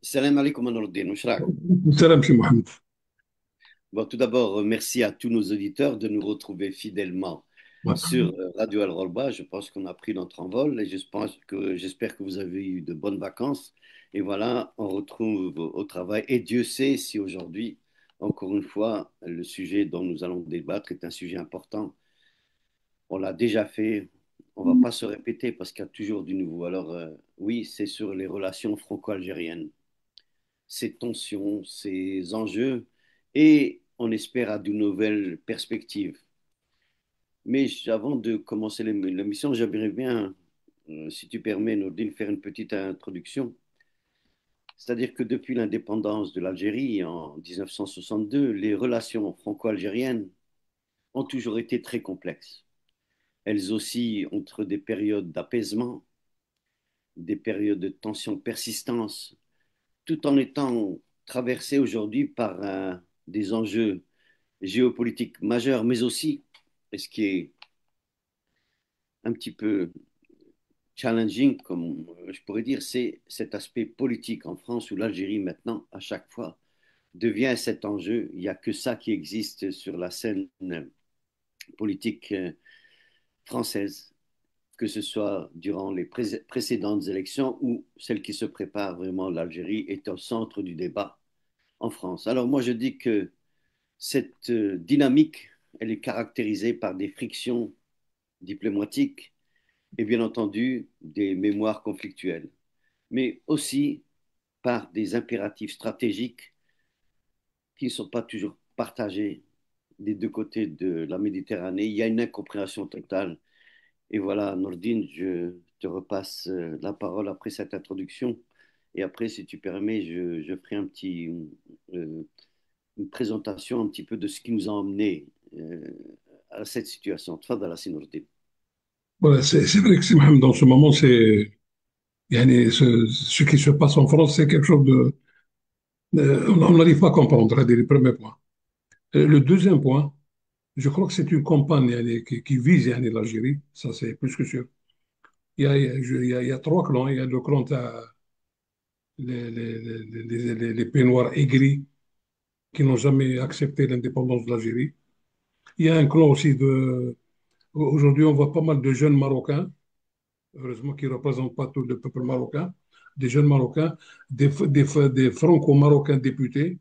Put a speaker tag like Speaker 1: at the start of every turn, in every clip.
Speaker 1: Salam alaikum Nourdine, Mouchrak.
Speaker 2: Salam, M. Mohamed.
Speaker 1: Bon, tout d'abord, merci à tous nos auditeurs de nous retrouver fidèlement
Speaker 2: Ouais.
Speaker 1: sur Radio Al Rolba. Je pense qu'on a pris notre envol et j'espère que vous avez eu de bonnes vacances. Et voilà, on retrouve au travail. Et Dieu sait si aujourd'hui, encore une fois, le sujet dont nous allons débattre est un sujet important. On l'a déjà fait, on ne va pas se répéter parce qu'il y a toujours du nouveau. Alors, oui, c'est sur les relations franco-algériennes, ces tensions, ces enjeux, et on espère à de nouvelles perspectives. Mais avant de commencer l'émission, j'aimerais bien, si tu permets, Nourdine, faire une petite introduction. C'est-à-dire que depuis l'indépendance de l'Algérie en 1962, les relations franco-algériennes ont toujours été très complexes. Elles oscillent entre des périodes d'apaisement, des périodes de tensions persistantes, tout en étant traversées aujourd'hui par des enjeux géopolitique majeure, mais aussi, et ce qui est un petit peu challenging, comme je pourrais dire, c'est cet aspect politique en France où l'Algérie, maintenant, à chaque fois, devient cet enjeu. Il n'y a que ça qui existe sur la scène politique française, que ce soit durant les précédentes élections ou celles qui se préparent vraiment. L'Algérie est au centre du débat en France. Alors moi, je dis que cette dynamique, elle est caractérisée par des frictions diplomatiques et bien entendu des mémoires conflictuelles, mais aussi par des impératifs stratégiques qui ne sont pas toujours partagés des deux côtés de la Méditerranée. Il y a une incompréhension totale. Et voilà, Nordine, je te repasse la parole après cette introduction. Et après, si tu permets, je ferai euh, une présentation un petit peu de ce qui nous a emmené à cette situation. Tfadal, Nordine.
Speaker 2: Voilà, c'est vrai que c'est Mohamed, dans ce moment, yani, ce qui se passe en France, c'est quelque chose de. On n'arrive pas à comprendre, c'est le premier point. Le deuxième point, je crois que c'est une campagne yani, qui vise yani, l'Algérie, ça c'est plus que sûr. Il y a trois clans. Il y a le clan, les Péignoirs aigris qui n'ont jamais accepté l'indépendance de l'Algérie. Il y a un clan aussi de. Aujourd'hui, on voit pas mal de jeunes Marocains heureusement qu'ils ne représentent pas tout le peuple marocain, des jeunes Marocains, des Franco-Marocains députés,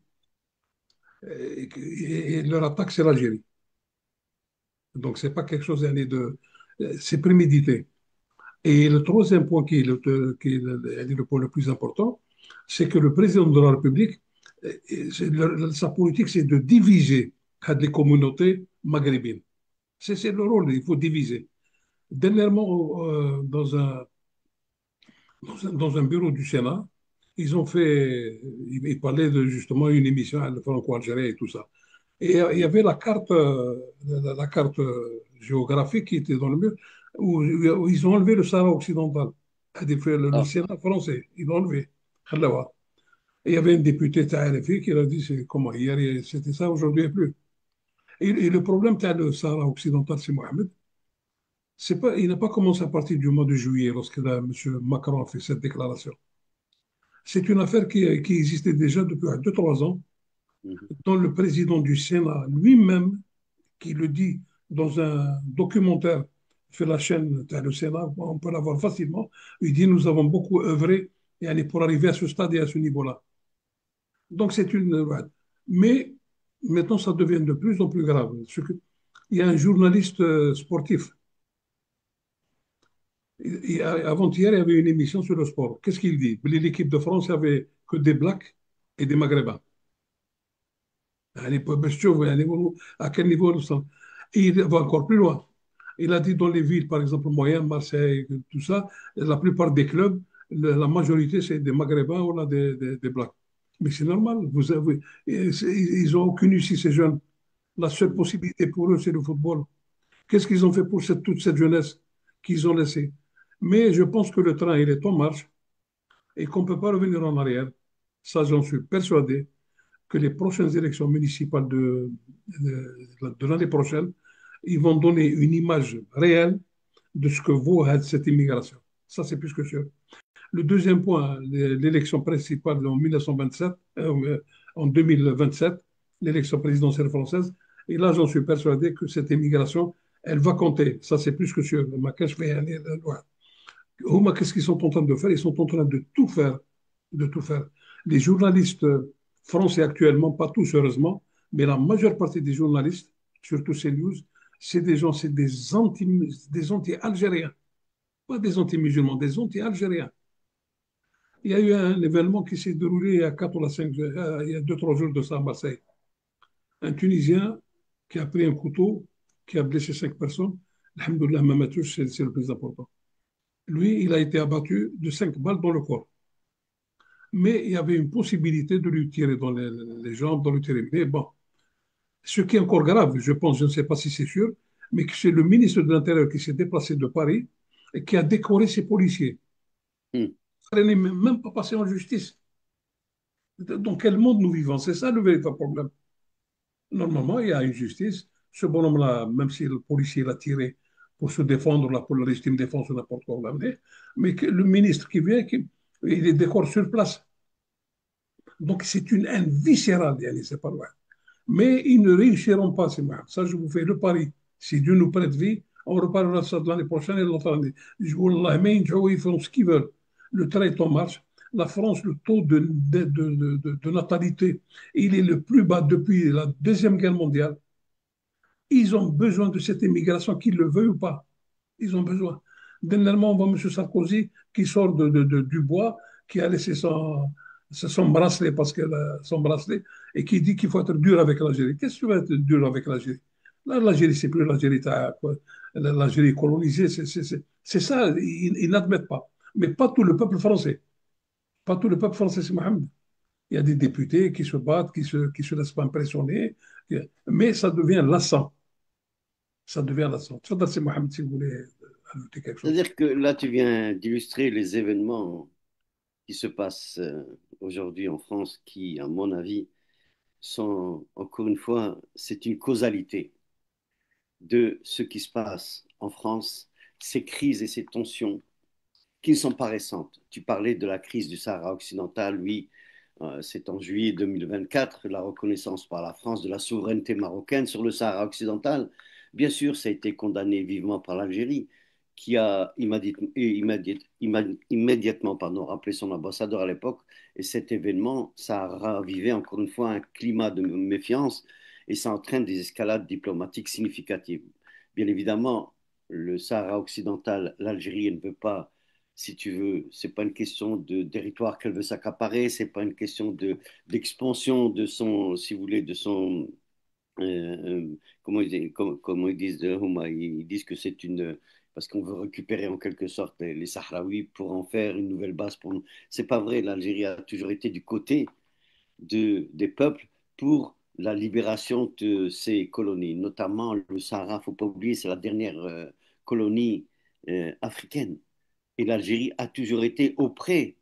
Speaker 2: et leur attaque, c'est l'Algérie. Donc, ce n'est pas quelque chose c'est prémédité. Et le troisième point qui est le point le plus important, c'est que le président de la République, sa politique, c'est de diviser les communautés maghrébines. C'est le rôle, il faut diviser. Dernièrement, dans un bureau du Sénat, ils parlaient de justement une émission à franco-algérien et tout ça. Et il y avait la carte géographique qui était dans le mur, où ils ont enlevé le Sahara occidental. Le
Speaker 1: Ah,
Speaker 2: Sénat français, ils l'ont enlevé. Allah. Et il y avait un député Taïrefi qui a dit, c'est comment, hier, c'était ça, aujourd'hui, il n'y a plus. Et le problème, le Sahara occidental, c'est Mohamed. Il n'a pas commencé à partir du mois de juillet, lorsque M. Macron a fait cette déclaration. C'est une affaire qui existait déjà depuis 2 3 ans,
Speaker 1: mhm.
Speaker 2: dont le président du Sénat lui-même, qui le dit dans un documentaire sur la chaîne le Sénat, on peut l'avoir facilement, il dit nous avons beaucoup œuvré pour arriver à ce stade et à ce niveau-là. Donc c'est une. Ouais. Mais maintenant, ça devient de plus en plus grave. Il y a un journaliste sportif. Avant-hier, il y avait une émission sur le sport. Qu'est-ce qu'il dit? L'équipe de France avait que des Blacks et des Maghrébins. À quel niveau nous sommes. Et il va encore plus loin. Il a dit dans les villes, par exemple, moyennes, Marseille, tout ça, la plupart des clubs, la majorité, c'est des Maghrébins ou là, des Blacks. Mais c'est normal. Ils n'ont aucune issue, ces jeunes. La seule possibilité pour eux, c'est le football. Qu'est-ce qu'ils ont fait pour toute cette jeunesse qu'ils ont laissée? Mais je pense que le train, il est en marche et qu'on ne peut pas revenir en arrière. Ça, j'en suis persuadé que les prochaines élections municipales de l'année prochaine, ils vont donner une image réelle de ce que vaut cette immigration. Ça, c'est plus que sûr. Le deuxième point, l'élection principale en 1927, en 2027, l'élection présidentielle française. Et là, j'en suis persuadé que cette immigration, elle va compter. Ça, c'est plus que sûr. Ma cache fait aller loin. Huma, qu'est-ce qu'ils sont en train de faire? Ils sont en train de tout faire, de tout faire. Les journalistes français actuellement, pas tous heureusement, mais la majeure partie des journalistes, surtout CNews, c'est des gens, c'est des anti-algériens, pas des anti-musulmans, des anti-algériens. Il y a eu un événement qui s'est déroulé il y a 4 ou 5, il y a 2, 3 jours de ça à Marseille. Un Tunisien qui a pris un couteau, qui a blessé 5 personnes. Alhamdoulilah, Mamatouche, c'est le plus important. Lui, il a été abattu de 5 balles dans le corps. Mais il y avait une possibilité de lui tirer dans les jambes, de lui tirer. Mais bon, ce qui est encore grave, je pense, je ne sais pas si c'est sûr, mais que c'est le ministre de l'Intérieur qui s'est déplacé de Paris et qui a décoré ses policiers.
Speaker 1: Hmm.
Speaker 2: Ça n'est même pas passé en justice. Dans quel monde nous vivons? C'est ça le véritable problème. Normalement, il y a une justice. Ce bonhomme-là, même si le policier l'a tiré pour se défendre, là, pour la légitime défense ou n'importe quoi, mais que le ministre qui vient, il est décor sur place. Donc, c'est une haine viscérale, yani, c'est pas loin. Mais ils ne réussiront pas, c'est mal. Ça, je vous fais le pari. Si Dieu nous prête vie, on reparlera de ça de l'année prochaine et de l'autre année. Wallah, mais ils font ce qu'ils veulent. Le trait est en marche. La France, le taux de natalité, il est le plus bas depuis la Deuxième Guerre mondiale. Ils ont besoin de cette immigration, qu'ils le veuillent ou pas. Ils ont besoin. Dernièrement, on voit M. Sarkozy qui sort du bois, qui a laissé son bracelet, parce que son bracelet, et qui dit qu'il faut être dur avec l'Algérie. Qu'est-ce que tu veux être dur avec l'Algérie? Là, l'Algérie, c'est plus l'Algérie, l'Algérie colonisée, c'est ça, ils n'admettent pas. Mais pas tout le peuple français. Pas tout le peuple français, c'est Mohamed. Il y a des députés qui se battent, qui se laissent pas impressionner, mais ça devient lassant. Ça devient lassant. Tfadal, c'est Mohamed, si vous voulez ajouter quelque chose.
Speaker 1: C'est-à-dire que là, tu viens d'illustrer les événements qui se passent aujourd'hui en France, qui, à mon avis, sont, encore une fois, c'est une causalité de ce qui se passe en France, ces crises et ces tensions qui ne sont pas récentes. Tu parlais de la crise du Sahara occidental, oui, c'est en juillet 2024, la reconnaissance par la France de la souveraineté marocaine sur le Sahara occidental. Bien sûr, ça a été condamné vivement par l'Algérie, qui a immédiatement rappelé son ambassadeur à l'époque. Et cet événement, ça a ravivé encore une fois un climat de méfiance et ça entraîne des escalades diplomatiques significatives. Bien évidemment, le Sahara occidental, l'Algérie ne veut pas, si tu veux, c'est pas une question de territoire qu'elle veut s'accaparer, c'est pas une question d'expansion de son, si vous voulez, de son, comment ils disent de Houma, ils disent que c'est une, parce qu'on veut récupérer en quelque sorte les Sahraouis pour en faire une nouvelle base pour nous. C'est pas vrai, l'Algérie a toujours été du côté des peuples pour la libération de ces colonies, notamment le Sahara, faut pas oublier, c'est la dernière colonie africaine. Et l'Algérie a toujours été auprès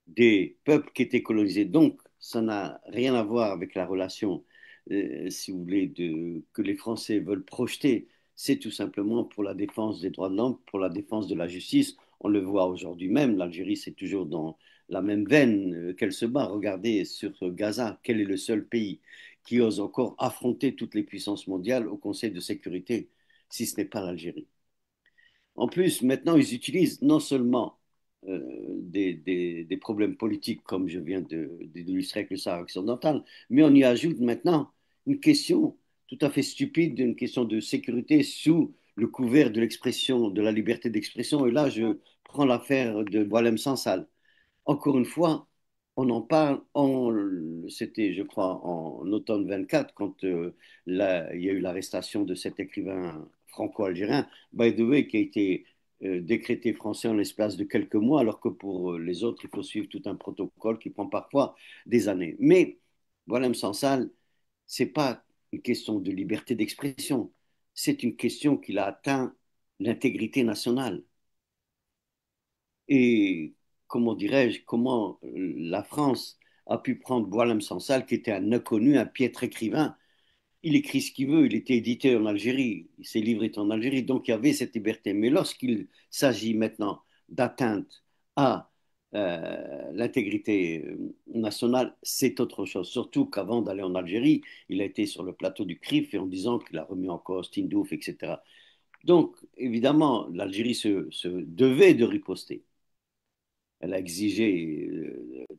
Speaker 1: des peuples qui étaient colonisés. Donc, ça n'a rien à voir avec la relation, si vous voulez, que les Français veulent projeter. C'est tout simplement pour la défense des droits de l'homme, pour la défense de la justice. On le voit aujourd'hui même, l'Algérie, c'est toujours dans la même veine qu'elle se bat. Regardez sur Gaza, quel est le seul pays qui ose encore affronter toutes les puissances mondiales au Conseil de sécurité, si ce n'est pas l'Algérie. En plus, maintenant, ils utilisent non seulement des problèmes politiques, comme je viens d'illustrer avec le Sahara occidental, mais on y ajoute maintenant une question tout à fait stupide, une question de sécurité sous le couvert de l'expression, de la liberté d'expression. Et là, je prends l'affaire de Boualem Sansal. Encore une fois, on en parle, c'était, je crois, en automne 24, quand il y a eu l'arrestation de cet écrivain franco-algérien, by the way, qui a été décrété français en l'espace de quelques mois, alors que pour les autres, il faut suivre tout un protocole qui prend parfois des années. Mais voilà, Sansal, c'est pas une question de liberté d'expression, c'est une question qui a atteint l'intégrité nationale. Et comment dirais-je, comment la France a pu prendre Boualem Sansal, qui était un inconnu, un piètre écrivain. Il écrit ce qu'il veut, il était édité en Algérie, ses livres étaient en Algérie, donc il y avait cette liberté. Mais lorsqu'il s'agit maintenant d'atteinte à l'intégrité nationale, c'est autre chose. Surtout qu'avant d'aller en Algérie, il a été sur le plateau du CRIF et en disant qu'il a remis en cause Tindouf, etc. Donc, évidemment, l'Algérie se devait de riposter. Elle a exigé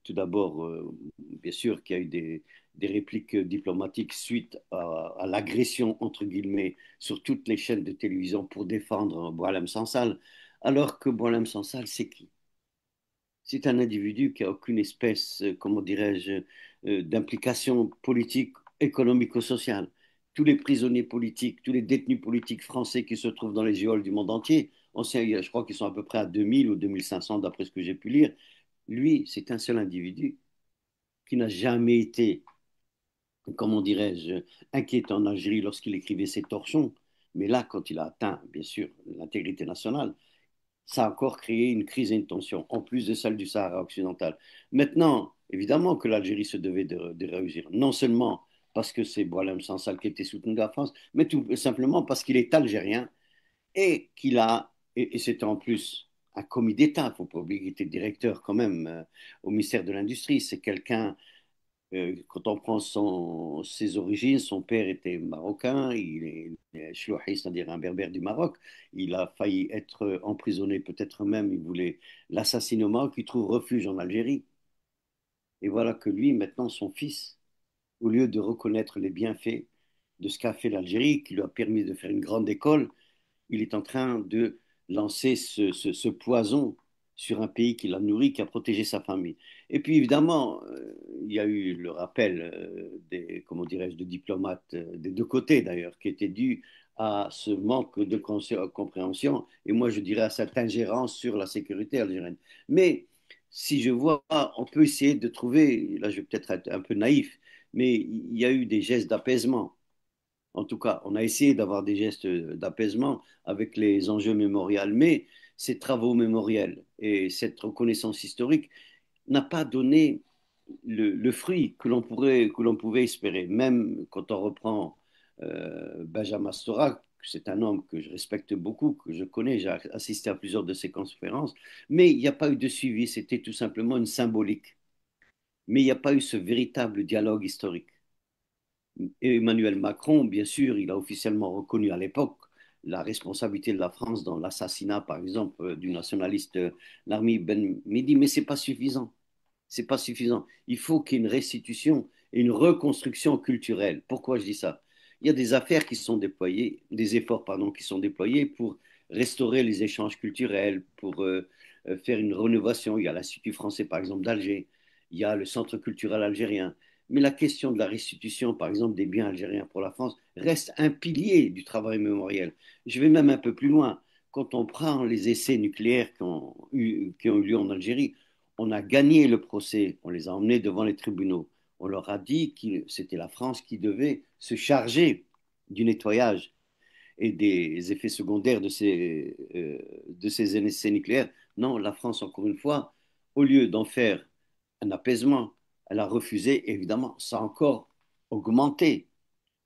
Speaker 1: tout d'abord, bien sûr, qu'il y a eu des répliques diplomatiques suite à l'agression, entre guillemets, sur toutes les chaînes de télévision pour défendre Boualem Sansal, alors que Boualem Sansal, c'est qui? C'est un individu qui a aucune espèce, comment dirais-je, d'implication politique, économico-sociale. Tous les prisonniers politiques, tous les détenus politiques français qui se trouvent dans les geôles du monde entier, je crois qu'ils sont à peu près à 2000 ou 2500 d'après ce que j'ai pu lire. Lui, c'est un seul individu qui n'a jamais été, comment dirais-je, inquiété en Algérie lorsqu'il écrivait ses torchons. Mais là, quand il a atteint, bien sûr, l'intégrité nationale, ça a encore créé une crise et une tension, en plus de celle du Sahara occidental. Maintenant, évidemment que l'Algérie se devait de réussir, non seulement parce que c'est Boualem Sansal qui était soutenu de la France, mais tout simplement parce qu'il est algérien et et c'était en plus un commis d'État, il ne faut pas oublier qu'il était directeur quand même au ministère de l'Industrie, c'est quelqu'un quand on prend ses origines, son père était marocain, il est chlouhi, c'est-à-dire un berbère du Maroc. Il a failli être emprisonné, peut-être même il voulait l'assassiner au Maroc, il trouve refuge en Algérie. Et voilà que lui, maintenant, son fils, au lieu de reconnaître les bienfaits de ce qu'a fait l'Algérie, qui lui a permis de faire une grande école, il est en train de lancer ce poison sur un pays qui l'a nourri, qui a protégé sa famille. Et puis évidemment, il y a eu le rappel des, comment dirais-je, de diplomates des deux côtés d'ailleurs, qui était dû à ce manque de compréhension, et moi je dirais à cette ingérence sur la sécurité algérienne. Mais si je vois, on peut essayer de trouver, là je vais peut-être être un peu naïf, mais il y a eu des gestes d'apaisement. En tout cas, on a essayé d'avoir des gestes d'apaisement avec les enjeux mémoriels, mais ces travaux mémoriels et cette reconnaissance historique n'a pas donné le fruit que l'on pouvait espérer. Même quand on reprend Benjamin Stora, c'est un homme que je respecte beaucoup, que je connais, j'ai assisté à plusieurs de ses conférences, mais il n'y a pas eu de suivi, c'était tout simplement une symbolique. Mais il n'y a pas eu ce véritable dialogue historique. Et Emmanuel Macron, bien sûr, il a officiellement reconnu à l'époque la responsabilité de la France dans l'assassinat, par exemple, du nationaliste Narmi Ben Midi, mais ce n'est pas suffisant. C'est pas suffisant. Il faut qu'il y ait une restitution et une reconstruction culturelle. Pourquoi je dis ça? Il y a des affaires qui sont déployées, des efforts, pardon, qui sont déployés pour restaurer les échanges culturels, pour faire une rénovation. Il y a l'Institut français, par exemple, d'Alger. Il y a le Centre culturel algérien. Mais la question de la restitution, par exemple, des biens algériens pour la France, reste un pilier du travail mémoriel. Je vais même un peu plus loin. Quand on prend les essais nucléaires qui ont eu lieu en Algérie, on a gagné le procès, on les a emmenés devant les tribunaux. On leur a dit que c'était la France qui devait se charger du nettoyage et des effets secondaires de ces essais nucléaires. Non, la France, encore une fois, au lieu d'en faire un apaisement, elle a refusé. Évidemment, ça a encore augmenté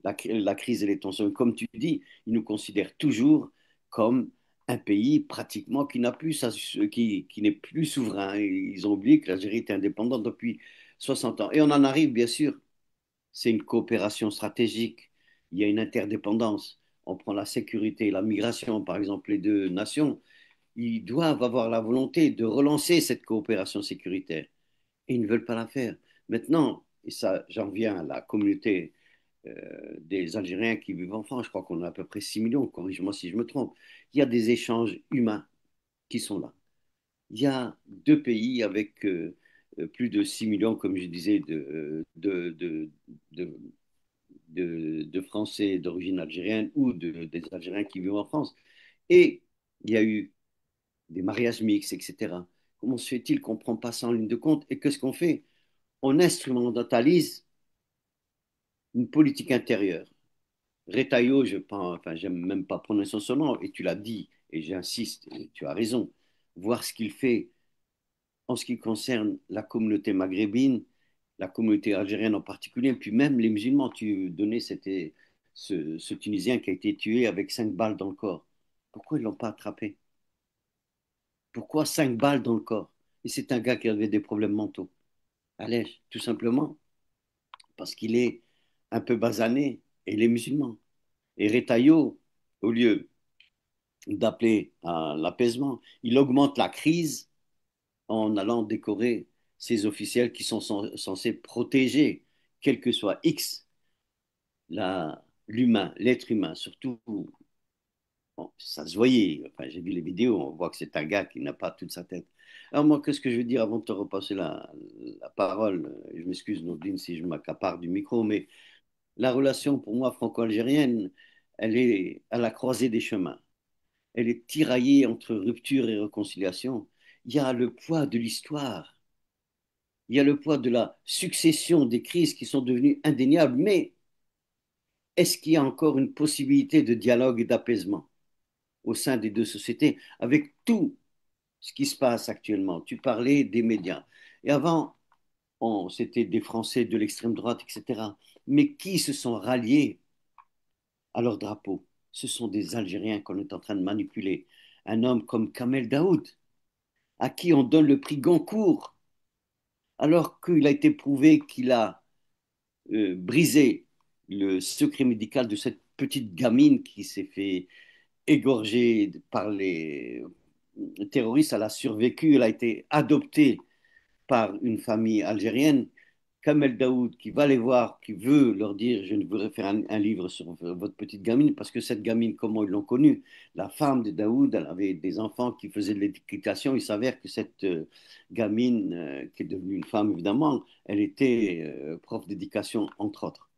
Speaker 1: la crise et les tensions. Comme tu dis, ils nous considèrent toujours comme un pays pratiquement qui n'a plus qui n'est plus souverain. Ils ont oublié que l'Algérie était indépendante depuis 60 ans. Et on en arrive, bien sûr, c'est une coopération stratégique. Il y a une interdépendance. On prend la sécurité et la migration, par exemple, les deux nations. Ils doivent avoir la volonté de relancer cette coopération sécuritaire. Et ils ne veulent pas la faire. Maintenant, et ça, j'en viens à la communauté des Algériens qui vivent en France, je crois qu'on a à peu près 6 millions, corrige-moi si je me trompe, il y a des échanges humains qui sont là. Il y a deux pays avec plus de 6 millions, comme je disais, de, de Français d'origine algérienne ou des Algériens qui vivent en France. Et il y a eu des mariages mixtes, etc. Comment se fait-il qu'on ne prend pas ça en ligne de compte? Et qu'est-ce qu'on fait? On instrumentalise une politique intérieure. Retailleau, je pense, enfin, j'aime même pas prononcer son nom, et tu l'as dit, et j'insiste, et tu as raison, voir ce qu'il fait en ce qui concerne la communauté maghrébine, la communauté algérienne en particulier, puis même les musulmans. Tu donnais, c'était ce Tunisien qui a été tué avec 5 balles dans le corps. Pourquoi ils ne l'ont pas attrapé? Pourquoi 5 balles dans le corps? Et c'est un gars qui avait des problèmes mentaux. Allez, tout simplement, parce qu'il est un peu basané et il est musulman. Et Retailleau, au lieu d'appeler à l'apaisement, il augmente la crise en allant décorer ces officiels qui sont censés protéger, quel que soit X, l'humain, l'être humain, surtout. Bon, ça se voyait, enfin, j'ai vu les vidéos, on voit que c'est un gars qui n'a pas toute sa tête. Alors moi, qu'est-ce que je veux dire avant de te repasser la parole? Je m'excuse, Nordine, si je m'accapare du micro, mais la relation pour moi franco-algérienne, elle est à la croisée des chemins. Elle est tiraillée entre rupture et réconciliation. Il y a le poids de l'histoire, il y a le poids de la succession des crises qui sont devenues indéniables, mais est-ce qu'il y a encore une possibilité de dialogue et d'apaisement au sein des deux sociétés avec tout ce qui se passe actuellement? Tu parlais des médias. Et avant, c'était des Français de l'extrême droite, etc. Mais qui se sont ralliés à leur drapeau? Ce sont des Algériens qu'on est en train de manipuler. Un homme comme Kamel Daoud, à qui on donne le prix Goncourt, alors qu'il a été prouvé qu'il a brisé le secret médical de cette petite gamine qui s'est fait égorger par les terroristes. Elle a survécu, elle a été adoptée par une famille algérienne. Kamel Daoud qui va les voir, qui veut leur dire, je voudrais faire un livre sur votre petite gamine, parce que cette gamine, comment ils l'ont connue? La femme de Daoud, elle avait des enfants qui faisaient de l'éducation. Il s'avère que cette gamine, qui est devenue une femme évidemment, elle était prof d'éducation entre autres.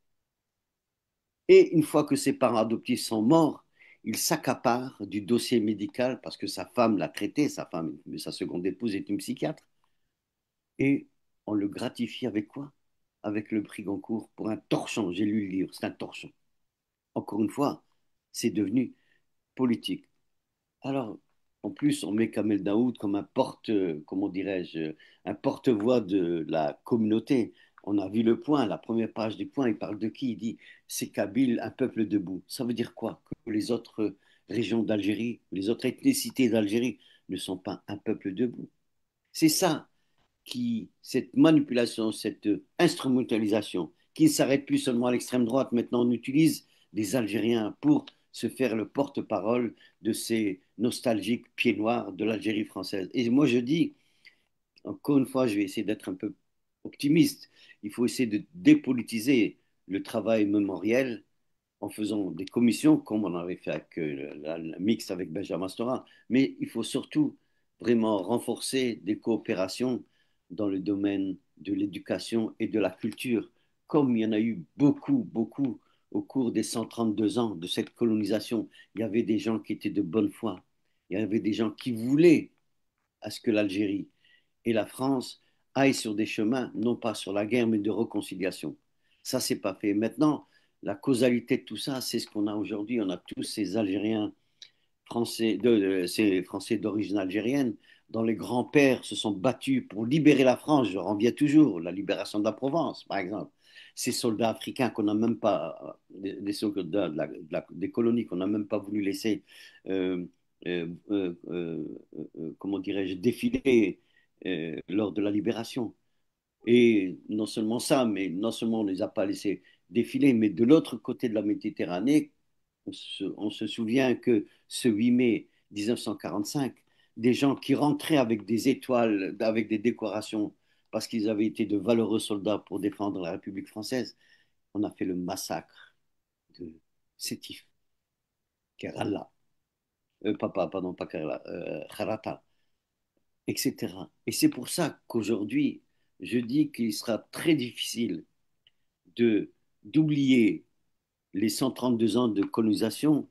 Speaker 1: Et une fois que ses parents adoptifs sont morts, il s'accapare du dossier médical parce que sa femme l'a traité, sa femme, sa seconde épouse est une psychiatre, et on le gratifie avec quoi? Avec le prix Goncourt pour un torchon. J'ai lu le livre, c'est un torchon. Encore une fois, c'est devenu politique. Alors, en plus, on met Kamel Daoud comme un comment dirais-je, un porte-voix de la communauté. On a vu le point, la première page du point, il parle de qui? Il dit, c'est Kabyle, un peuple debout. Ça veut dire quoi? Que les autres régions d'Algérie, les autres ethnicités d'Algérie ne sont pas un peuple debout. C'est ça cette manipulation, cette instrumentalisation, qui ne s'arrête plus seulement à l'extrême droite. Maintenant, on utilise des Algériens pour se faire le porte-parole de ces nostalgiques pieds noirs de l'Algérie française. Et moi, je dis, encore une fois, je vais essayer d'être un peu optimiste. Il faut essayer de dépolitiser le travail mémoriel en faisant des commissions, comme on avait fait avec la mixte avec Benjamin Stora. Mais il faut surtout vraiment renforcer des coopérations dans le domaine de l'éducation et de la culture, comme il y en a eu beaucoup, beaucoup au cours des 132 ans de cette colonisation. Il y avait des gens qui étaient de bonne foi. Il y avait des gens qui voulaient à ce que l'Algérie et la France aillent sur des chemins, non pas sur la guerre, mais de réconciliation. Ça, c'est pas fait. Maintenant, la causalité de tout ça, c'est ce qu'on a aujourd'hui. On a tous ces Algériens français, ces Français d'origine algérienne, dont les grands-pères se sont battus pour libérer la France. Je reviens toujours, la libération de la Provence, par exemple. Ces soldats africains qu'on n'a même pas, des soldats des colonies qu'on n'a même pas voulu laisser, euh, comment dirais-je, défiler lors de la libération. Et non seulement ça, mais non seulement on ne les a pas laissés défiler, mais de l'autre côté de la Méditerranée, on se souvient que ce 8 mai 1945, des gens qui rentraient avec des étoiles, avec des décorations, parce qu'ils avaient été de valeureux soldats pour défendre la République française, on a fait le massacre de Sétif, Kerala, pardon, pas Kerala, Kharata, etc. Et c'est pour ça qu'aujourd'hui, je dis qu'il sera très difficile de d'oublier les 132 ans de colonisation,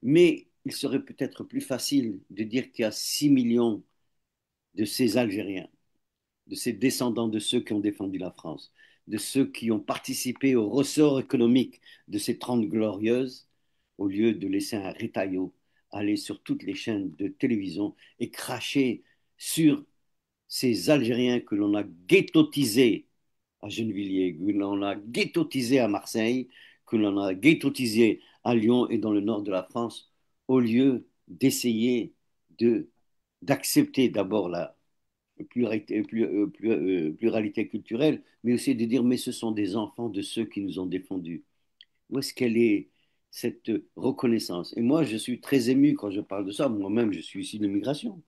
Speaker 1: mais il serait peut-être plus facile de dire qu'il y a 6 millions de ces Algériens, de ces descendants de ceux qui ont défendu la France, de ceux qui ont participé au ressort économique de ces 30 glorieuses, au lieu de laisser un rétaillot aller sur toutes les chaînes de télévision et cracher sur ces Algériens que l'on a ghettotisés à Gennevilliers, que l'on a ghettotisés à Marseille, que l'on a ghettotisés à Lyon et dans le nord de la France, au lieu d'essayer de d'accepter d'abord pluralité culturelle, mais aussi de dire, mais ce sont des enfants de ceux qui nous ont défendus. Où est-ce qu'elle est, cette reconnaissance? Et moi, je suis très ému quand je parle de ça. Moi-même, je suis issu de l'immigration.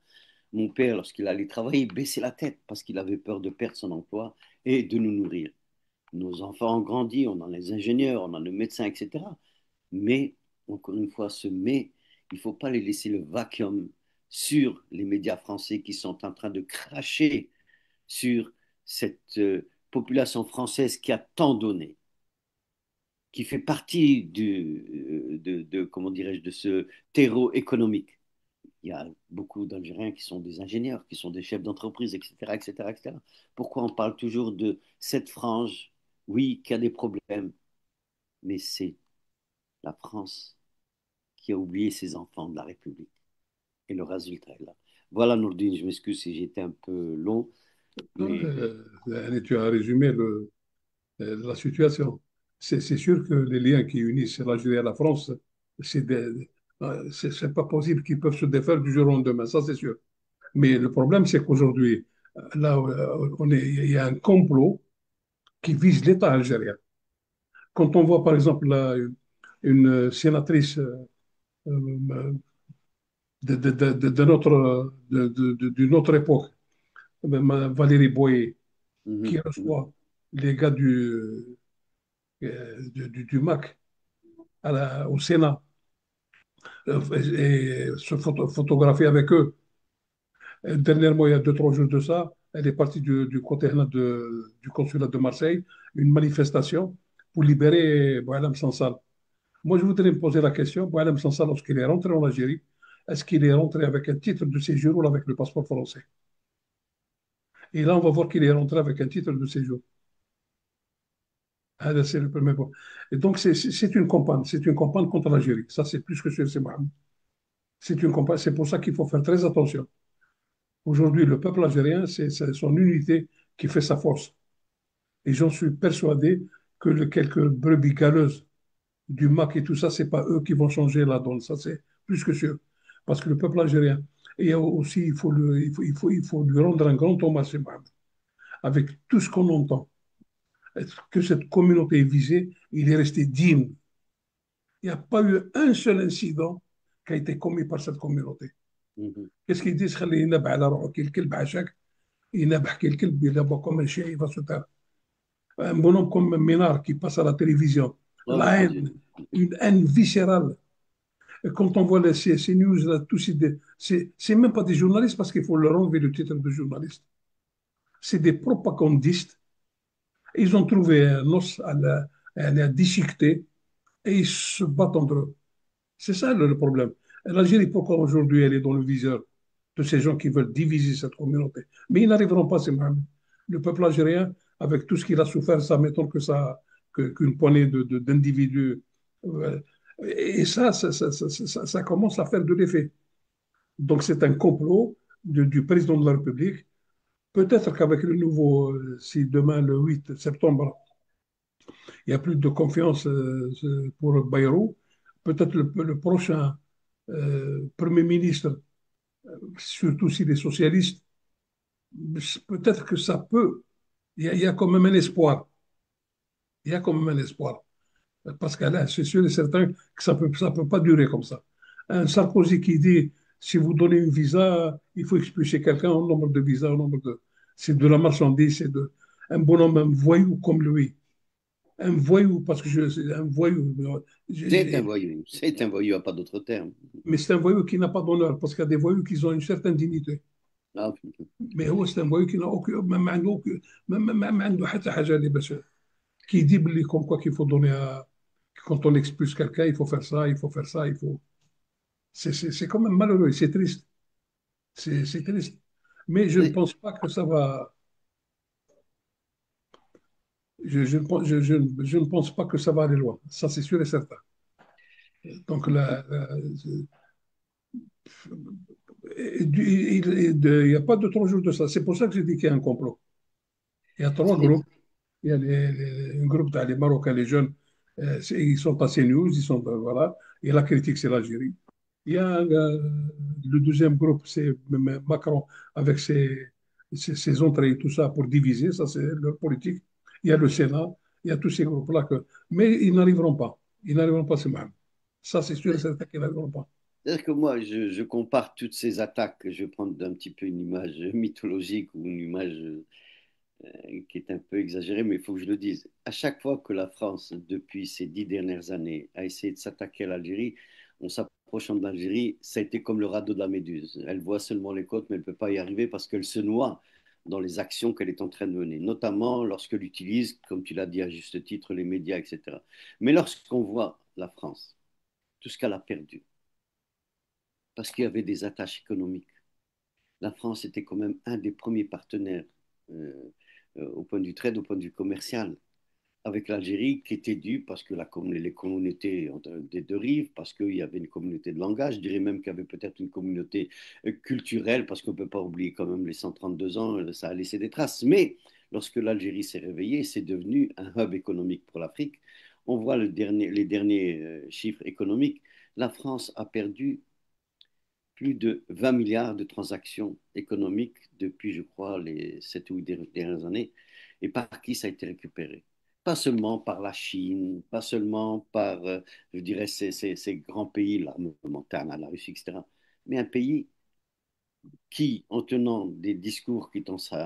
Speaker 1: Mon père, lorsqu'il allait travailler, il baissait la tête parce qu'il avait peur de perdre son emploi et de nous nourrir. Nos enfants ont grandi, on a les ingénieurs, on a les médecins, etc. Mais, encore une fois, ce mais, il ne faut pas les laisser le vacuum sur les médias français qui sont en train de cracher sur cette population française qui a tant donné, qui fait partie comment dirais-je, de ce terreau économique. Il y a beaucoup d'Algériens qui sont des ingénieurs, qui sont des chefs d'entreprise, etc., etc., etc. Pourquoi on parle toujours de cette frange, oui, qui a des problèmes, mais c'est la France qui a oublié ses enfants de la République. Et le résultat est là. Voilà, Nourdine, je m'excuse si j'étais un peu long,
Speaker 2: Non,
Speaker 1: mais
Speaker 2: tu as résumé la situation. C'est sûr que les liens qui unissent l'Algérie et la France, c'est pas possible qu'ils peuvent se défaire du jour au lendemain, ça c'est sûr. Mais le problème, c'est qu'aujourd'hui, là, il y a un complot qui vise l'État algérien. Quand on voit, par exemple, là, une sénatrice d'une autre époque, Valérie Boyer, qui
Speaker 1: mhm, mhm,
Speaker 2: reçoit les gars du MAC au Sénat et se photographier avec eux. Dernièrement, il y a 2, 3 jours de ça, elle est partie du côté du consulat de Marseille, une manifestation pour libérer Boualem Sansal. Moi, je voudrais me poser la question, Boualem Sansal, lorsqu'il est rentré en Algérie, est-ce qu'il est rentré avec un titre de séjour ou avec le passeport français? Et là, on va voir qu'il est rentré avec un titre de séjour. Ah, c'est le premier point. Et donc, c'est une campagne contre l'Algérie. Ça, c'est plus que sûr, c'est Mohamed. C'est une campagne, c'est pour ça qu'il faut faire très attention. Aujourd'hui, le peuple algérien, c'est son unité qui fait sa force. Et j'en suis persuadé que quelques brebis galeuses du MAC et tout ça, c'est pas eux qui vont changer la donne. Ça, c'est plus que sûr. Parce que le peuple algérien, et aussi, il faut lui rendre un grand hommage, c'est Mohamed. Avec tout ce qu'on entend, que cette communauté est visée, il est resté digne. Il n'y a pas eu un seul incident qui a été commis par cette communauté.
Speaker 1: mhm.
Speaker 2: Qu'est-ce qu'ils disent? خليه ينبح على روحه كي الكلب عشاك ينبح كي الكلب il a comme un chien il va se taire. Un bonhomme comme Ménard qui passe à la télévision,
Speaker 1: Oh
Speaker 2: la
Speaker 1: mon
Speaker 2: haine,
Speaker 1: Dieu.
Speaker 2: une haine viscérale. Et quand on voit ces news, là, c'est même pas des journalistes parce qu'il faut leur enlever le titre de journaliste. C'est des propagandistes. Ils ont trouvé un os à déchiqueter et ils se battent entre eux. C'est ça le problème. L'Algérie, pourquoi aujourd'hui elle est dans le viseur de ces gens qui veulent diviser cette communauté? Mais ils n'arriveront pas, c'est Mohamed. Le peuple algérien, avec tout ce qu'il a souffert, ça m'étonne qu'une poignée d'individus. Et ça commence à faire de l'effet. Donc c'est un complot du président de la République. Peut-être qu'avec le nouveau, si demain, le 8 septembre, il n'y a plus de confiance pour Bayrou, peut-être le prochain Premier ministre, surtout s'il est socialiste, peut-être que ça peut. Il y a quand même un espoir. Il y a quand même un espoir. Parce que là, c'est sûr et certain que ça peut pas durer comme ça. Un Sarkozy qui dit si vous donnez une visa, il faut expulser quelqu'un au nombre de visas, au nombre de. C'est de la marchandise, c'est de. Un bonhomme, un voyou comme lui. Un voyou, parce que c'est un voyou.
Speaker 1: C'est un voyou, il n'y a pas d'autre terme.
Speaker 2: Mais c'est un voyou qui n'a pas d'honneur, parce qu'il y a des voyous qui ont une certaine dignité.
Speaker 1: Ah,
Speaker 2: Mais هو c'est un voyou qui n'a aucun, même عنده ما عنده حتى حاجه اللي باش qui dit comme quoi qu'il faut donner quand on expulse quelqu'un, il faut faire ça, il faut faire ça, il faut. C'est quand même malheureux, c'est triste, c'est triste. Mais je ne
Speaker 1: oui.
Speaker 2: pense pas que ça va. Je ne pense pas que ça va aller loin. Ça, c'est sûr et certain. Donc là, il n'y a pas de 3 jours de ça. C'est pour ça que j'ai dit qu'il y a un complot. Il y a 3 groupes. Il y a un groupe les Marocains, les jeunes, ils sont passés news, ils sont, voilà. Et la critique, c'est l'Algérie. Il y a le deuxième groupe, c'est Macron avec ces entrées, tout ça pour diviser, ça c'est leur politique. Il y a le Sénat, il y a tous ces groupes-là mais ils n'arriveront pas. Ils n'arriveront pas, c'est même. Ça, c'est sûr et certain qu'ils n'arriveront pas.
Speaker 1: C'est-à-dire que moi, je compare toutes ces attaques, je vais prendre un petit peu une image mythologique ou une image qui est un peu exagérée, mais il faut que je le dise. À chaque fois que la France, depuis ces 10 dernières années, a essayé de s'attaquer à l'Algérie, en s'approchant de l'Algérie, ça a été comme le radeau de la Méduse. Elle voit seulement les côtes, mais elle ne peut pas y arriver parce qu'elle se noie dans les actions qu'elle est en train de mener, notamment lorsqu'elle utilise, comme tu l'as dit à juste titre, les médias, etc. Mais lorsqu'on voit la France, tout ce qu'elle a perdu, parce qu'il y avait des attaches économiques, la France était quand même un des premiers partenaires euh, au point de vue trade, au point de vue commercial, avec l'Algérie, qui était dû parce que les communautés des deux rives, parce qu'il y avait une communauté de langage, je dirais même qu'il y avait peut-être une communauté culturelle, parce qu'on ne peut pas oublier quand même les 132 ans, ça a laissé des traces. Mais lorsque l'Algérie s'est réveillée, c'est devenu un hub économique pour l'Afrique. On voit les derniers chiffres économiques. La France a perdu plus de 20 milliards de transactions économiques depuis, je crois, les 7 ou 8 dernières années. Et par qui ça a été récupéré? Pas seulement par la Chine, pas seulement par, je dirais, ces grands pays, l'armement, la Russie, etc., mais un pays qui, en tenant des discours qui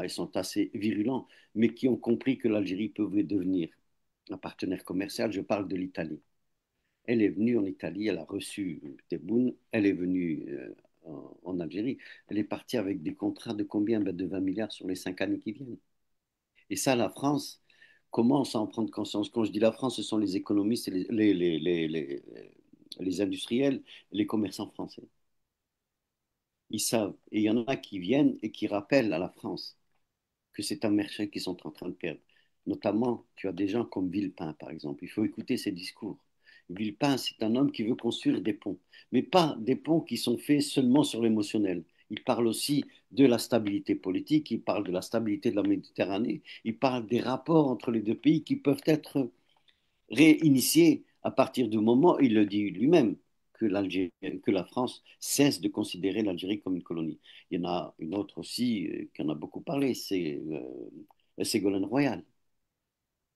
Speaker 1: sont assez virulents, mais qui ont compris que l'Algérie pouvait devenir un partenaire commercial, je parle de l'Italie. Elle est venue en Italie, elle a reçu Tebboune, elle est venue en Algérie. Elle est partie avec des contrats de combien? Ben, de 20 milliards sur les 5 années qui viennent. Et ça, la France commence à en prendre conscience. Quand je dis la France, ce sont les économistes, et les industriels, les commerçants français. Ils savent. Et il y en a qui viennent et qui rappellent à la France que c'est un marché qu'ils sont en train de perdre. Notamment, tu as des gens comme Villepin, par exemple. Il faut écouter ses discours. Villepin, c'est un homme qui veut construire des ponts, mais pas des ponts qui sont faits seulement sur l'émotionnel. Il parle aussi de la stabilité politique, il parle de la stabilité de la Méditerranée, il parle des rapports entre les deux pays qui peuvent être réinitiés à partir du moment, il le dit lui-même, que la France cesse de considérer l'Algérie comme une colonie. Il y en a une autre aussi qui en a beaucoup parlé, c'est Ségolène Royal.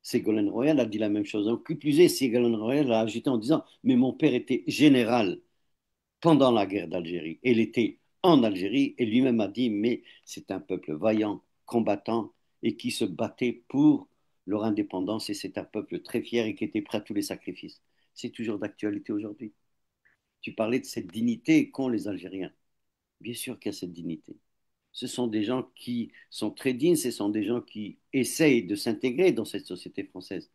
Speaker 1: Ségolène Royal a dit la même chose. Donc, qui plus est, Ségolène Royal a agité en disant, mais mon père était général pendant la guerre d'Algérie. Il était en Algérie et lui-même a dit, mais c'est un peuple vaillant, combattant et qui se battait pour leur indépendance et c'est un peuple très fier et qui était prêt à tous les sacrifices. C'est toujours d'actualité aujourd'hui. Tu parlais de cette dignité qu'ont les Algériens. Bien sûr qu'il y a cette dignité. Ce sont des gens qui sont très dignes, ce sont des gens qui essayent de s'intégrer dans cette société française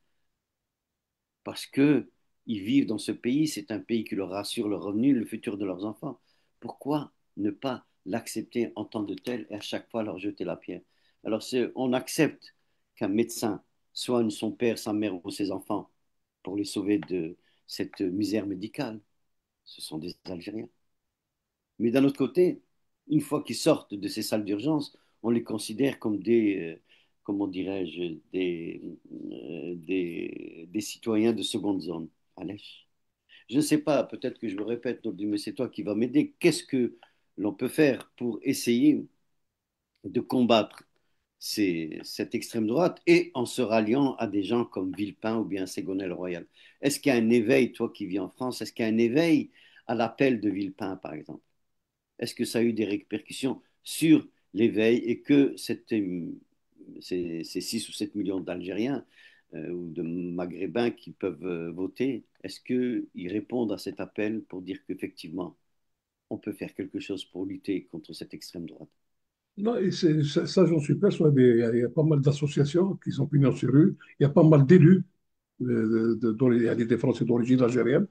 Speaker 1: parce que ils vivent dans ce pays, c'est un pays qui leur assure le revenu, le futur de leurs enfants. Pourquoi ne pas l'accepter en tant que tel et à chaque fois leur jeter la pierre? Alors, on accepte qu'un médecin soigne son père, sa mère ou ses enfants pour les sauver de cette misère médicale. Ce sont des Algériens. Mais d'un autre côté, une fois qu'ils sortent de ces salles d'urgence, on les considère comme comment dirais-je, des citoyens de seconde zone. Allez. Je ne sais pas, peut-être que je me répète, donc, mais c'est toi qui vas m'aider. Qu'est-ce que l'on peut faire pour essayer de combattre cette extrême droite et en se ralliant à des gens comme Villepin ou bien Ségolène Royal? Est-ce qu'il y a un éveil, toi qui vis en France, est-ce qu'il y a un éveil à l'appel de Villepin, par exemple? Est-ce que ça a eu des répercussions sur l'éveil et que ces 6 ou 7 millions d'Algériens ou de Maghrébins qui peuvent voter, est-ce qu'ils répondent à cet appel pour dire qu'effectivement, on peut faire quelque chose pour lutter contre cette extrême droite?
Speaker 2: Non, et ça, j'en suis persuadé. Il y a pas mal d'associations qui sont pignon sur rue. Il y a pas mal d'élus. Il y a des Français d'origine algérienne.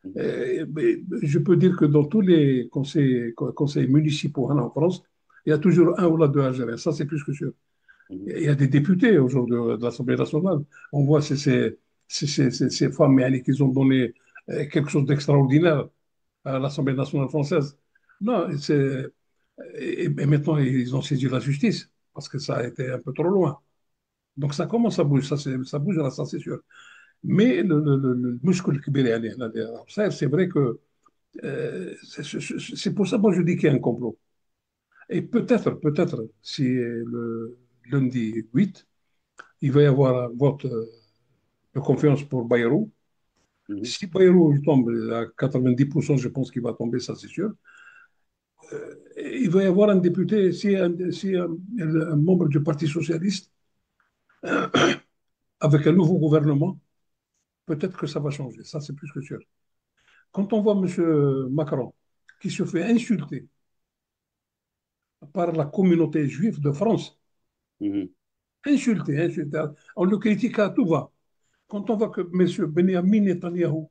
Speaker 1: Mhm,
Speaker 2: Mais je peux dire que dans tous les conseils municipaux en France, il y a toujours un ou là deux Algériens. Ça, c'est plus que sûr.
Speaker 1: mhm,
Speaker 2: Il y a des députés aujourd'hui de l'Assemblée nationale. On voit ces femmes yani, qui ont donné quelque chose d'extraordinaire à l'Assemblée nationale française. Non, et maintenant, ils ont saisi la justice parce que ça a été un peu trop loin. Donc ça commence à bouger, ça bouge là, ça c'est sûr. Mais le muscle kbir, yani, c'est vrai que c'est pour ça que moi je dis qu'il y a un complot. Et peut-être, si le lundi 8, il va y avoir un vote de confiance pour Bayrou.
Speaker 1: Mhm,
Speaker 2: Si Bayrou il tombe à 90%, je pense qu'il va tomber, ça c'est sûr. Il va y avoir un député, si un membre du Parti socialiste, avec un nouveau gouvernement, peut-être que ça va changer. Ça, c'est plus que sûr. Quand on voit M. Macron qui se fait insulter par la communauté juive de France,
Speaker 1: mhm.
Speaker 2: insulter, on le critique à tout va. Quand on voit que M. Benjamin Netanyahu,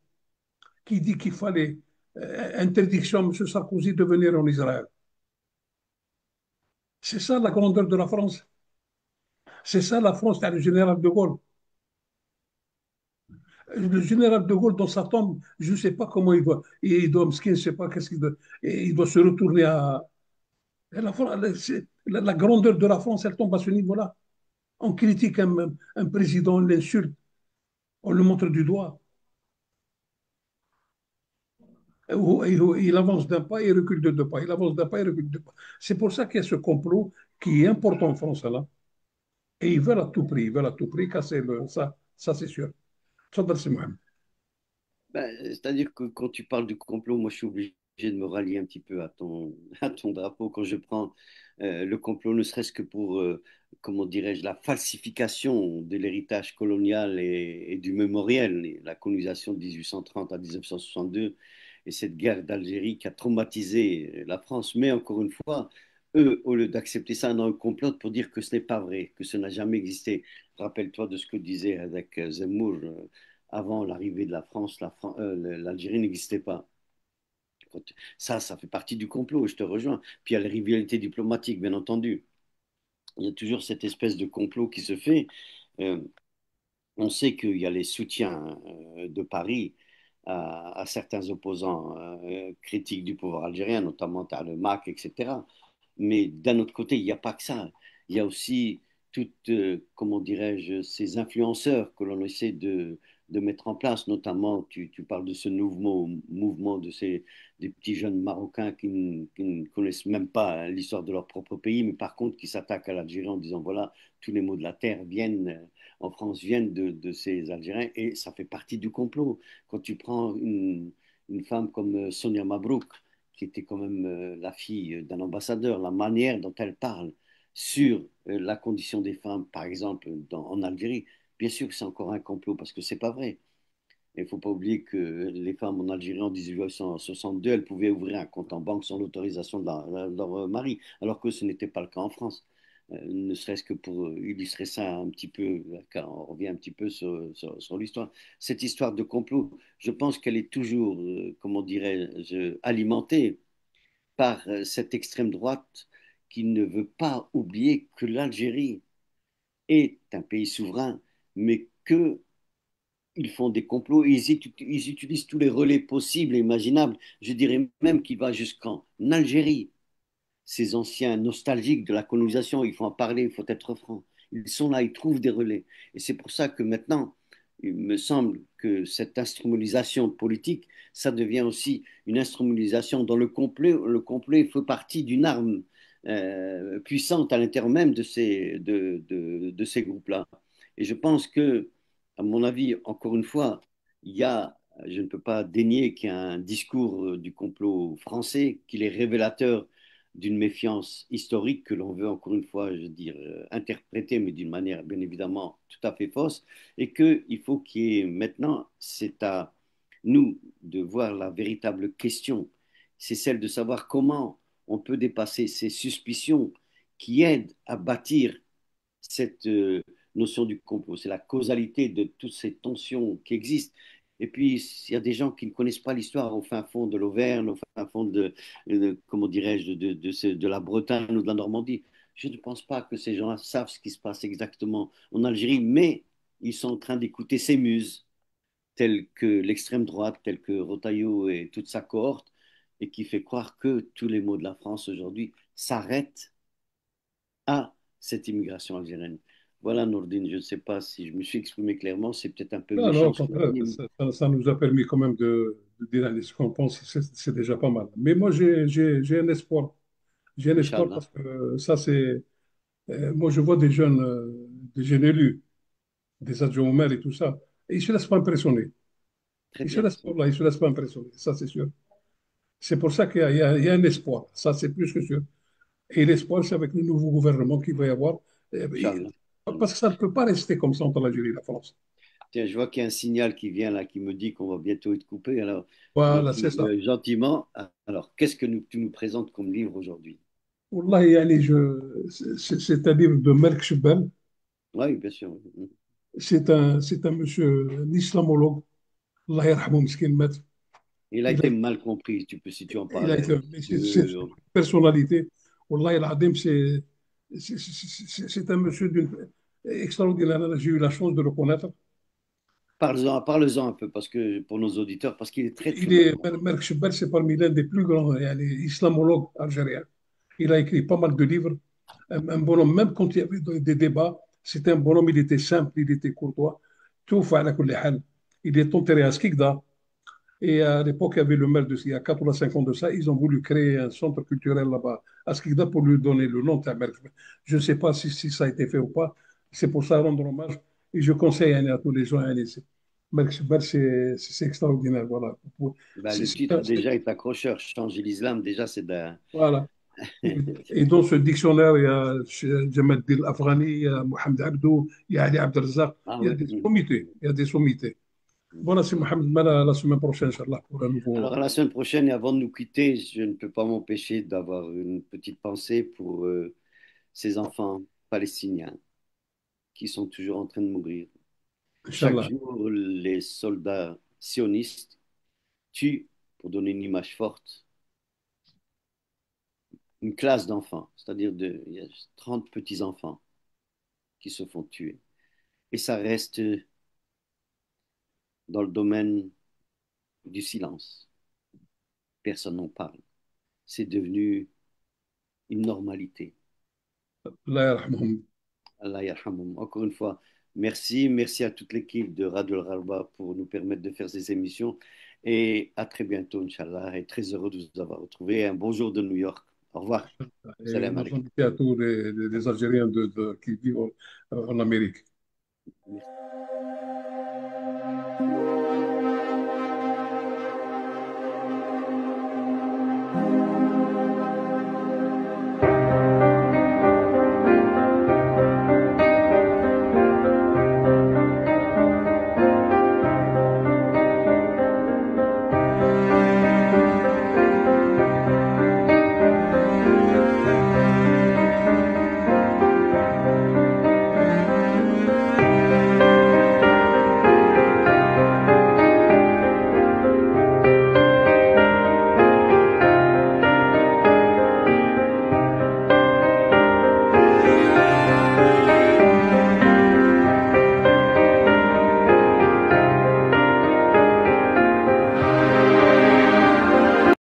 Speaker 2: qui dit qu'il fallait interdiction à M. Sarkozy de venir en Israël, c'est ça la grandeur de la France. C'est ça la France, c'est le général de Gaulle. Le général de Gaulle, dans sa tombe, je ne sais pas comment je ne sais pas qu'est-ce qu'il doit, et il doit se retourner à. La grandeur de la France, elle tombe à ce niveau-là. On critique un président, on l'insulte, on le montre du doigt. Il avance d'un pas, il recule de deux pas. Il avance d'un pas, il recule de deux pas. C'est pour ça qu'il y a ce complot qui est important en France, là. Et ils veulent à tout prix, ils veulent à tout prix casser ça c'est sûr. Ça, c'est moi.
Speaker 1: Ben, c'est-à-dire que quand tu parles du complot, moi je suis obligé de me rallier un petit peu à à ton drapeau quand je prends le complot, ne serait-ce que pour, comment dirais-je, la falsification de l'héritage colonial et du mémoriel, et la colonisation de 1830 à 1962 et cette guerre d'Algérie qui a traumatisé la France. Mais encore une fois, eux, au lieu d'accepter ça, on complot pour dire que ce n'est pas vrai, que ça n'a jamais existé. Rappelle-toi de ce que disait avec Zemmour. Avant l'arrivée de la France, l'Algérie n'existait pas. Ça fait partie du complot, je te rejoins. Puis il y a les rivalités diplomatiques, bien entendu. Il y a toujours cette espèce de complot qui se fait. Euh, on sait qu'il y a les soutiens de Paris à certains opposants critiques du pouvoir algérien, notamment as le MAC, etc. Mais d'un autre côté, il n'y a pas que ça. Il y a aussi toutes, comment dirais-je, ces influenceurs que l'on essaie de mettre en place. Notamment, tu parles de ce mouvement de des petits jeunes Marocains qui ne connaissent même pas l'histoire de leur propre pays, mais par contre qui s'attaquent à l'Algérie en disant, voilà, tous les maux de la terre viennent, en France, viennent de ces Algériens, et ça fait partie du complot. Quand tu prends une femme comme Sonia Mabrouk, qui était quand même la fille d'un ambassadeur, la manière dont elle parle sur la condition des femmes, par exemple, en Algérie, bien sûr que c'est encore un complot parce que c'est pas vrai. Il ne faut pas oublier que les femmes en Algérie en 1862, elles pouvaient ouvrir un compte en banque sans l'autorisation de leur mari, alors que ce n'était pas le cas en France. Ne serait-ce que pour illustrer ça un petit peu, car on revient un petit peu sur l'histoire. Cette histoire de complot, je pense qu'elle est toujours, comment dirais-je, alimentée par cette extrême droite qui ne veut pas oublier que l'Algérie est un pays souverain, mais que ils font des complots et ils utilisent tous les relais possibles et imaginables. Je dirais même qu'il va jusqu'en Algérie. Ces anciens nostalgiques de la colonisation, il faut en parler, il faut être franc. Ils sont là, ils trouvent des relais. Et c'est pour ça que maintenant, il me semble que cette instrumentalisation politique, ça devient aussi une instrumentalisation dans le complet fait partie d'une arme puissante à l'intérieur même de ces groupes-là. Et je pense que, à mon avis, encore une fois, il y a, je ne peux pas dénier qu'il y a un discours du complot français qui est révélateur d'une méfiance historique que l'on veut encore une fois, je veux dire, interpréter, mais d'une manière bien évidemment tout à fait fausse, et qu'il faut qu'il y ait maintenant, c'est à nous de voir la véritable question, c'est celle de savoir comment on peut dépasser ces suspicions qui aident à bâtir cette notion du complot. C'est la causalité de toutes ces tensions qui existent. Et puis, il y a des gens qui ne connaissent pas l'histoire au fin fond de l'Auvergne, au fin fond comment dirais-je, de la Bretagne ou de la Normandie. Je ne pense pas que ces gens-là savent ce qui se passe exactement en Algérie, mais ils sont en train d'écouter ces muses, telles que l'extrême droite, telles que Rotaillot et toute sa cohorte, et qui fait croire que tous les maux de la France aujourd'hui s'arrêtent à cette immigration algérienne. Voilà, Nourdine, je ne sais pas si je me suis exprimé clairement, c'est peut-être un peu
Speaker 2: Non, non,
Speaker 1: méchant
Speaker 2: au
Speaker 1: ce que
Speaker 2: contraire,
Speaker 1: je dis.
Speaker 2: ça nous a permis quand même de dire ce qu'on pense, c'est déjà pas mal. Mais moi, j'ai un espoir. J'ai un espoir
Speaker 1: Inch'Allah.
Speaker 2: parce que ça, c'est. Moi, je vois des jeunes élus, des adjoints au maire et tout ça. Et ils ne se laissent pas impressionner.
Speaker 1: Très
Speaker 2: Ils ne se
Speaker 1: bien.
Speaker 2: laissent pas, là, ils se laissent pas impressionner. Ça, c'est sûr. C'est pour ça qu'il y a un espoir. Ça, c'est plus que sûr. Et l'espoir, c'est avec le nouveau gouvernement qu'il va y avoir.
Speaker 1: Inch'Allah.
Speaker 2: Parce que ça ne peut pas rester comme ça entre l'Algérie et la France.
Speaker 1: Tiens, je vois qu'il y a un signal qui vient là, qui me dit qu'on va bientôt être coupé. Alors,
Speaker 2: Voilà,
Speaker 1: donc,
Speaker 2: c'est ça.
Speaker 1: gentiment, alors, qu'est-ce que tu nous présentes comme livre aujourd'hui?
Speaker 2: Wallah, yani, c'est un livre de Melk Chebel.
Speaker 1: Oui, bien sûr.
Speaker 2: C'est un monsieur, un islamologue. Allah yarhamou, miskin, maître.
Speaker 1: Il a
Speaker 2: Il a,
Speaker 1: été mal compris. Si tu en
Speaker 2: il a
Speaker 1: parles un
Speaker 2: été, mais
Speaker 1: petit
Speaker 2: c'est
Speaker 1: peu.
Speaker 2: une personnalité. Wallah, el Adim, c'est un monsieur extraordinaire. J'ai eu la chance de le connaître.
Speaker 1: Parle-en un peu parce que, pour nos auditeurs, parce qu'il est très, très
Speaker 2: Il
Speaker 1: mal
Speaker 2: est,
Speaker 1: compris.
Speaker 2: Merk Chebel, c'est parmi l'un des plus grands yani, islamologues algériens. Il a écrit pas mal de livres. Un bonhomme, même quand il y avait des débats, c'était un bonhomme, il était simple, il était courtois. Tout على كل حال. Il est enterré à Skikda. Et à l'époque, il y avait le maire il y a 4 ou 5 ans de ça, ils ont voulu créer un centre culturel là-bas à Skikda pour lui donner le nom de Merk. Je ne sais pas si ça a été fait ou pas. C'est pour ça rendre hommage. Et je conseille à tous les gens, Merk Chebel, c'est extraordinaire. Voilà.
Speaker 1: Ben,
Speaker 2: C'est-
Speaker 1: le
Speaker 2: c'est
Speaker 1: titre
Speaker 2: un- c'est-
Speaker 1: déjà est accrocheur. Changer l'islam, déjà,
Speaker 2: voilà. Et dans ce dictionnaire, il y a Jamal Dil Afghani, il y a Mohamed Abdou, il y a Ali Abdelrazak,
Speaker 1: Ah
Speaker 2: il y a
Speaker 1: oui.
Speaker 2: des sommités. Il y a des sommités. Voilà, c'est Mohamed Mala la semaine prochaine, Inch'Allah, pour un nouveau.
Speaker 1: Alors, la semaine prochaine, et avant de nous quitter, je ne peux pas m'empêcher d'avoir une petite pensée pour ces enfants palestiniens qui sont toujours en train de mourir. Chaque
Speaker 2: Inch'Allah.
Speaker 1: jour, les soldats sionistes tuent, pour donner une image forte, une classe d'enfants, c'est-à-dire il y a 30 petits-enfants qui se font tuer. Et ça reste dans le domaine du silence. Personne n'en parle. C'est devenu une normalité.
Speaker 2: Allah yarhamhum.
Speaker 1: Allah yarhamhum. Encore une fois, merci. Merci à toute l'équipe de Radio Al-Gharba pour nous permettre de faire ces émissions. Et à très bientôt, Inch'Allah. Et très heureux de vous avoir retrouvé. Un bon jour de New York. Au revoir.
Speaker 2: Et
Speaker 1: Salam
Speaker 2: nos
Speaker 1: alaikum.
Speaker 2: invités à tous les Algériens qui vivent en Amérique.
Speaker 1: Merci.